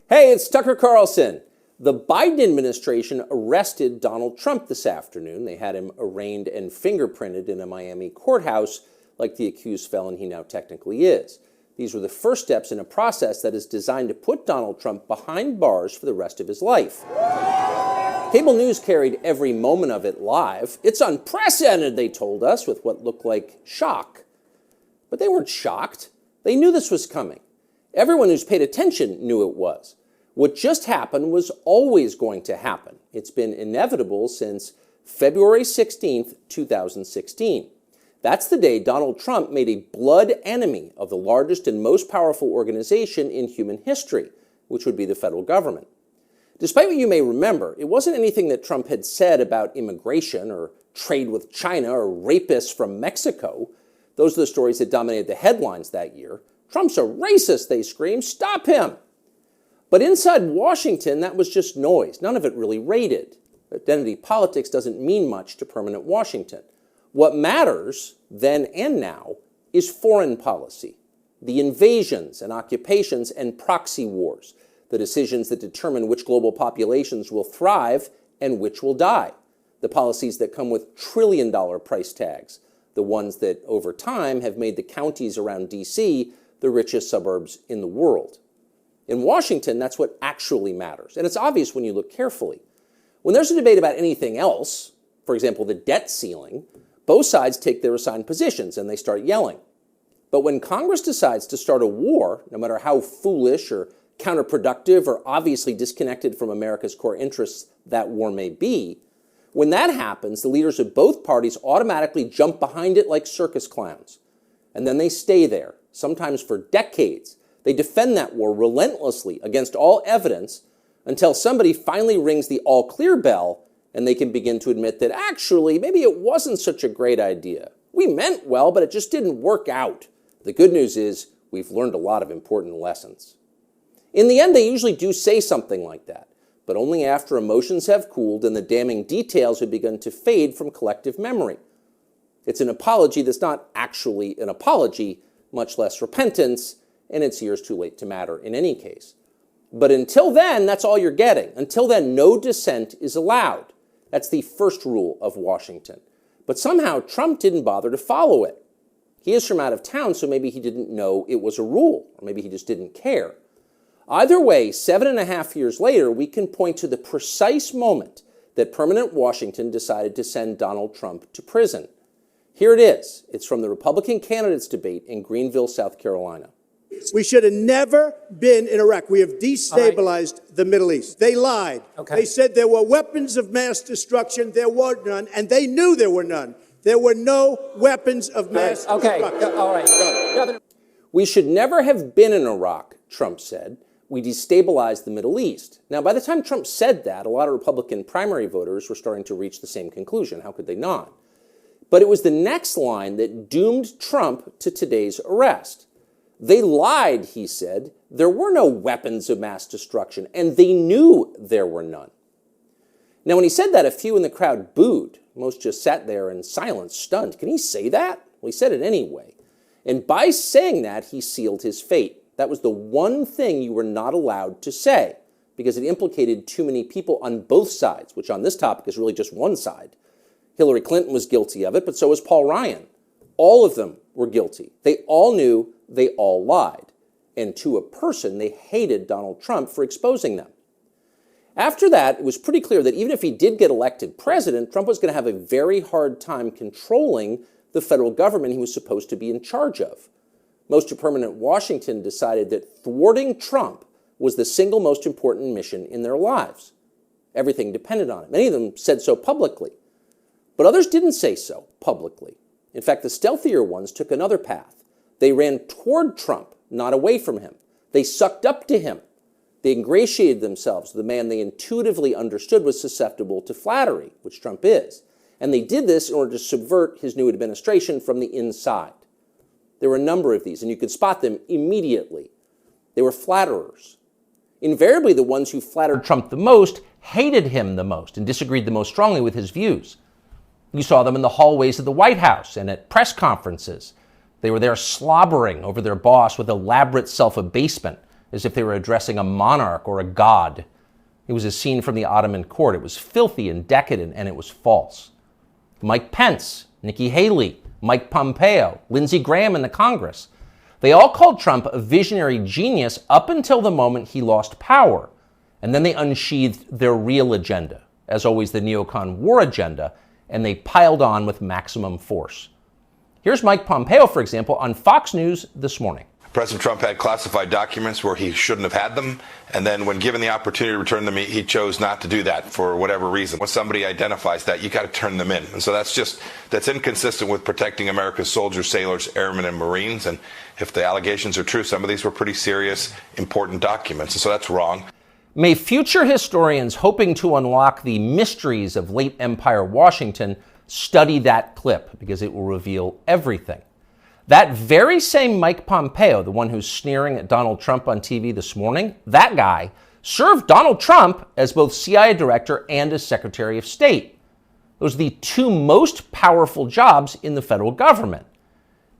Hey, it's Tucker Carlson. The Biden administration arrested Donald Trump this afternoon. They had him arraigned and fingerprinted in a Miami courthouse like the accused felon he now technically is. These were the first steps in a process that is designed to put Donald Trump behind bars for the rest of his life. Cable news carried every moment of it live. It's unprecedented, they told us, with what looked like shock. But they weren't shocked. They knew this was coming. Everyone who's paid attention knew it was. What just happened was always going to happen. It's been inevitable since February 16th, 2016. That's the day Donald Trump made a blood enemy of the largest and most powerful organization in human history, which would be the federal government. Despite what you may remember, it wasn't anything that Trump had said about immigration or trade with China or rapists from Mexico. Those are the stories that dominated the headlines that year. Trump's a racist, they screamed. Stop him. But inside Washington, that was just noise. None of it really rated. Identity politics doesn't mean much to permanent Washington. What matters, then and now, is foreign policy. The invasions and occupations and proxy wars. The decisions that determine which global populations will thrive and which will die. The policies that come with trillion-dollar price tags. The ones that, over time, have made the counties around D.C. the richest suburbs in the world. In Washington, that's what actually matters. And it's obvious when you look carefully. When there's a debate about anything else, for example, the debt ceiling, both sides take their assigned positions and they start yelling. But when Congress decides to start a war, no matter how foolish or counterproductive or obviously disconnected from America's core interests that war may be, when that happens, the leaders of both parties automatically jump behind it like circus clowns. And then they stay there, sometimes for decades. They defend that war relentlessly against all evidence until somebody finally rings the all-clear bell and they can begin to admit that actually, maybe it wasn't such a great idea. We meant well, but it just didn't work out. The good news is we've learned a lot of important lessons. In the end, they usually do say something like that, but only after emotions have cooled and the damning details have begun to fade from collective memory. It's an apology that's not actually an apology, much less repentance, and it's years too late to matter in any case. But until then, that's all you're getting. Until then, no dissent is allowed. That's the first rule of Washington. But somehow, Trump didn't bother to follow it. He is from out of town, so maybe he didn't know it was a rule, or maybe he just didn't care. Either way, 7.5 years later, we can point to the precise moment that permanent Washington decided to send Donald Trump to prison. Here it is. It's from the Republican candidates debate in Greenville, South Carolina. We should have never been in Iraq. We have destabilized the Middle East. They lied. Okay. They said there were weapons of mass destruction. There were none, and they knew there were none. There were no weapons of mass destruction. All right. We should never have been in Iraq, Trump said. We destabilized the Middle East. Now, by the time Trump said that, a lot of Republican primary voters were starting to reach the same conclusion. How could they not? But it was the next line that doomed Trump to today's arrest. They lied, he said. There were no weapons of mass destruction, and they knew there were none. Now, when he said that, a few in the crowd booed. Most just sat there in silence, stunned. Can he say that? Well, he said it anyway. And by saying that, he sealed his fate. That was the one thing you were not allowed to say, because it implicated too many people on both sides, which on this topic is really just one side. Hillary Clinton was guilty of it, but so was Paul Ryan. All of them were guilty. They all knew, they all lied. And to a person, they hated Donald Trump for exposing them. After that, it was pretty clear that even if he did get elected president, Trump was going to have a very hard time controlling the federal government he was supposed to be in charge of. Most of permanent Washington decided that thwarting Trump was the single most important mission in their lives. Everything depended on it. Many of them said so publicly. But others didn't say so publicly. In fact, the stealthier ones took another path. They ran toward Trump, not away from him. They sucked up to him. They ingratiated themselves with the man they intuitively understood was susceptible to flattery, which Trump is. And they did this in order to subvert his new administration from the inside. There were a number of these, and you could spot them immediately. They were flatterers. Invariably, the ones who flattered Trump the most hated him the most and disagreed the most strongly with his views. You saw them in the hallways of the White House and at press conferences. They were there slobbering over their boss with elaborate self-abasement, as if they were addressing a monarch or a god. It was a scene from the Ottoman court. It was filthy and decadent, and it was false. Mike Pence, Nikki Haley, Mike Pompeo, Lindsey Graham in the Congress. They all called Trump a visionary genius up until the moment he lost power. And then they unsheathed their real agenda, as always the neocon war agenda, and they piled on with maximum force. Here's Mike Pompeo, for example, on Fox News this morning. President Trump had classified documents where he shouldn't have had them, and then when given the opportunity to return them, he chose not to do that for whatever reason. When somebody identifies that, you got to turn them in. And so that's inconsistent with protecting America's soldiers, sailors, airmen, and Marines. And if the allegations are true, some of these were pretty serious, important documents. And so that's wrong. May future historians hoping to unlock the mysteries of late Empire Washington study that clip, because it will reveal everything. That very same Mike Pompeo, the one who's sneering at Donald Trump on TV this morning, that guy served Donald Trump as both CIA director and as Secretary of State. Those are the two most powerful jobs in the federal government.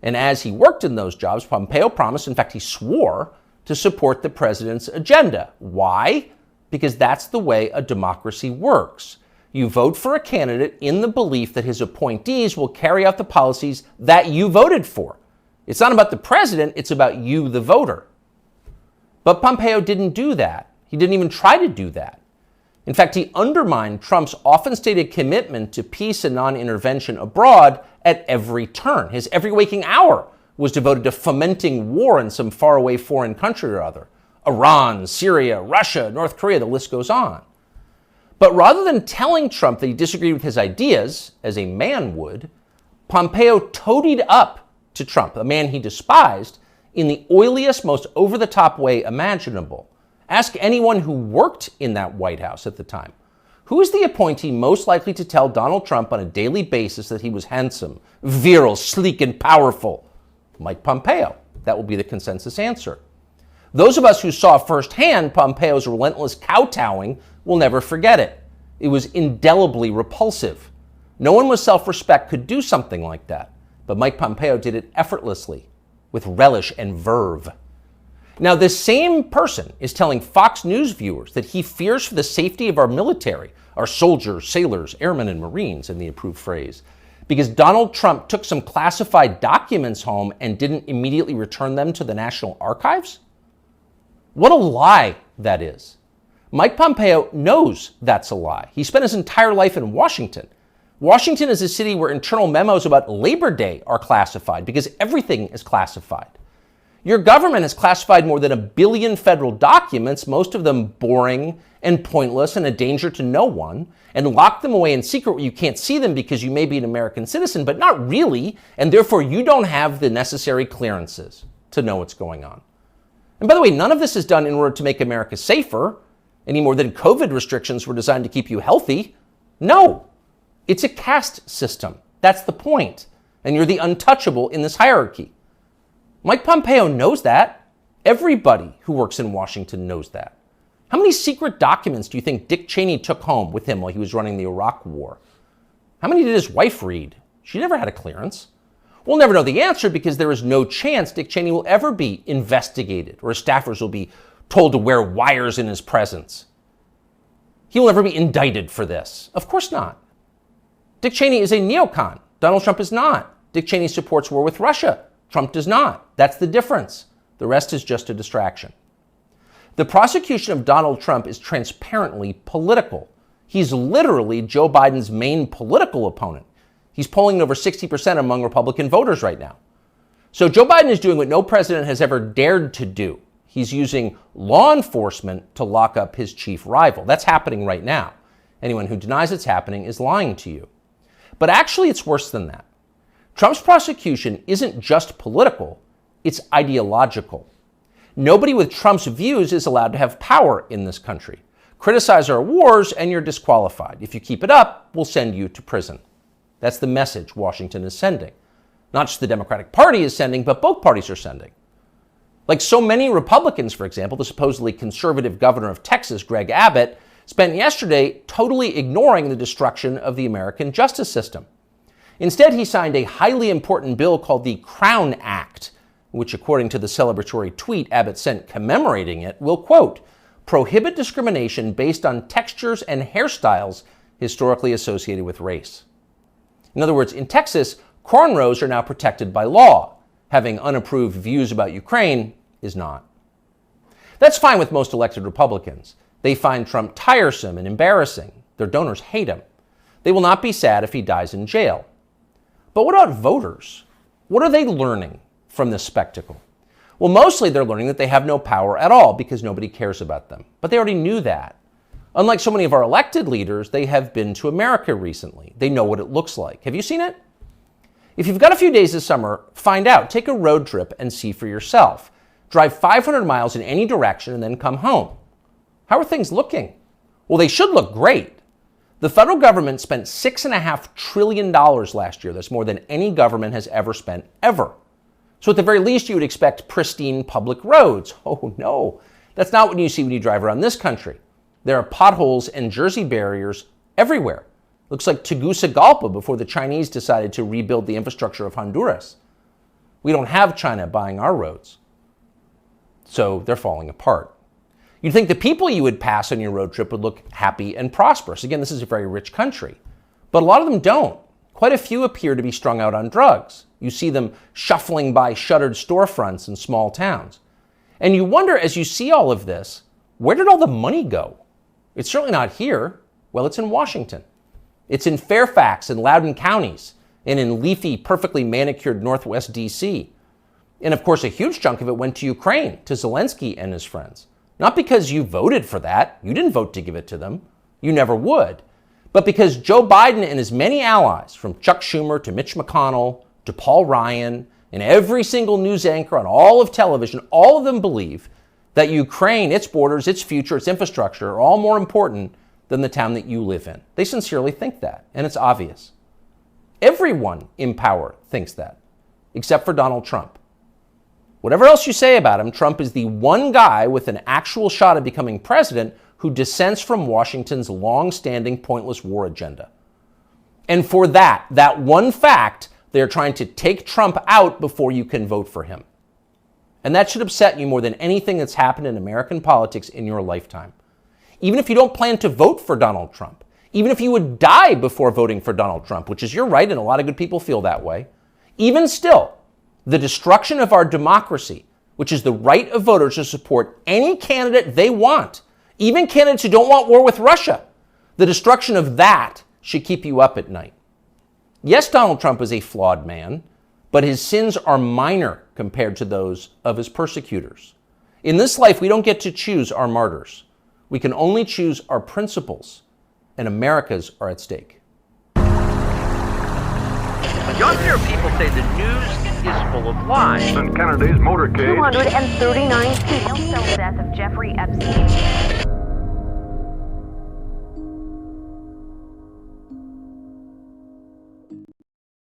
And as he worked in those jobs, Pompeo promised, in fact, he swore, to support the president's agenda. Why? Because that's the way a democracy works. You vote for a candidate in the belief that his appointees will carry out the policies that you voted for. It's not about the president, it's about you, the voter. But Pompeo didn't do that. He didn't even try to do that. In fact, he undermined Trump's often stated commitment to peace and non-intervention abroad at every turn. His every waking hour was devoted to fomenting war in some faraway foreign country or other. Iran, Syria, Russia, North Korea, the list goes on. But rather than telling Trump that he disagreed with his ideas, as a man would, Pompeo toadied up to Trump, a man he despised, in the oiliest, most over-the-top way imaginable. Ask anyone who worked in that White House at the time. Who is the appointee most likely to tell Donald Trump on a daily basis that he was handsome, virile, sleek, and powerful? Mike Pompeo. That will be the consensus answer. Those of us who saw firsthand Pompeo's relentless kowtowing will never forget it. It was indelibly repulsive. No one with self-respect could do something like that, but Mike Pompeo did it effortlessly, with relish and verve. Now, this same person is telling Fox News viewers that he fears for the safety of our military, our soldiers, sailors, airmen, and Marines, in the approved phrase, because Donald Trump took some classified documents home and didn't immediately return them to the National Archives? What a lie that is. Mike Pompeo knows that's a lie. He spent his entire life in Washington. Washington is a city where internal memos about Labor Day are classified because everything is classified. Your government has classified more than 1 billion federal documents, most of them boring and pointless and a danger to no one, and locked them away in secret where you can't see them because you may be an American citizen, but not really, and therefore you don't have the necessary clearances to know what's going on. And by the way, none of this is done in order to make America safer, any more than COVID restrictions were designed to keep you healthy. No, it's a caste system. That's the point. And you're the untouchable in this hierarchy. Mike Pompeo knows that. Everybody who works in Washington knows that. How many secret documents do you think Dick Cheney took home with him while he was running the Iraq War? How many did his wife read? She never had a clearance. We'll never know the answer because there is no chance Dick Cheney will ever be investigated or his staffers will be told to wear wires in his presence. He will never be indicted for this. Of course not. Dick Cheney is a neocon. Donald Trump is not. Dick Cheney supports war with Russia. Trump does not. That's the difference. The rest is just a distraction. The prosecution of Donald Trump is transparently political. He's literally Joe Biden's main political opponent. He's polling over 60% among Republican voters right now. So Joe Biden is doing what no president has ever dared to do. He's using law enforcement to lock up his chief rival. That's happening right now. Anyone who denies it's happening is lying to you. But actually, it's worse than that. Trump's prosecution isn't just political, it's ideological. Nobody with Trump's views is allowed to have power in this country. Criticize our wars and you're disqualified. If you keep it up, we'll send you to prison. That's the message Washington is sending. Not just the Democratic Party is sending, but both parties are sending. Like so many Republicans, for example, the supposedly conservative governor of Texas, Greg Abbott, spent yesterday totally ignoring the destruction of the American justice system. Instead, he signed a highly important bill called the Crown Act, which according to the celebratory tweet Abbott sent commemorating it, will, quote, prohibit discrimination based on textures and hairstyles historically associated with race. In other words, in Texas, cornrows are now protected by law. Having unapproved views about Ukraine is not. That's fine with most elected Republicans. They find Trump tiresome and embarrassing. Their donors hate him. They will not be sad if he dies in jail. But what about voters? What are they learning from this spectacle? Well, mostly they're learning that they have no power at all because nobody cares about them. But they already knew that. Unlike so many of our elected leaders, they have been to America recently. They know what it looks like. Have you seen it? If you've got a few days this summer, find out. Take a road trip and see for yourself. Drive 500 miles in any direction and then come home. How are things looking? Well, they should look great. The federal government spent $6.5 trillion last year. That's more than any government has ever spent, ever. So at the very least, you would expect pristine public roads. Oh no, that's not what you see when you drive around this country. There are potholes and Jersey barriers everywhere. Looks like Tegucigalpa before the Chinese decided to rebuild the infrastructure of Honduras. We don't have China buying our roads. So they're falling apart. You'd think the people you would pass on your road trip would look happy and prosperous. Again, this is a very rich country. But a lot of them don't. Quite a few appear to be strung out on drugs. You see them shuffling by shuttered storefronts in small towns. And you wonder, as you see all of this, where did all the money go? It's certainly not here. Well, it's in Washington. It's in Fairfax and Loudoun counties, and in leafy, perfectly manicured Northwest D.C. And of course, a huge chunk of it went to Ukraine, to Zelensky and his friends. Not because you voted for that. You didn't vote to give it to them. You never would. But because Joe Biden and his many allies, from Chuck Schumer to Mitch McConnell to Paul Ryan, and every single news anchor on all of television, all of them believe that Ukraine, its borders, its future, its infrastructure are all more important than the town that you live in. They sincerely think that, and it's obvious. Everyone in power thinks that, except for Donald Trump. Whatever else you say about him, Trump is the one guy with an actual shot at becoming president who dissents from Washington's long-standing pointless war agenda. And for that one fact, they're trying to take Trump out before you can vote for him. And that should upset you more than anything that's happened in American politics in your lifetime. Even if you don't plan to vote for Donald Trump, even if you would die before voting for Donald Trump, which is your right, and a lot of good people feel that way, even still, the destruction of our democracy, which is the right of voters to support any candidate they want, even candidates who don't want war with Russia, the destruction of that should keep you up at night. Yes, Donald Trump is a flawed man, but his sins are minor compared to those of his persecutors. In this life, we don't get to choose our martyrs. We can only choose our principles, and America's are at stake. Younger people say the news is full of lies. Kennedy's motorcade. 239 people. The death of Jeffrey Epstein.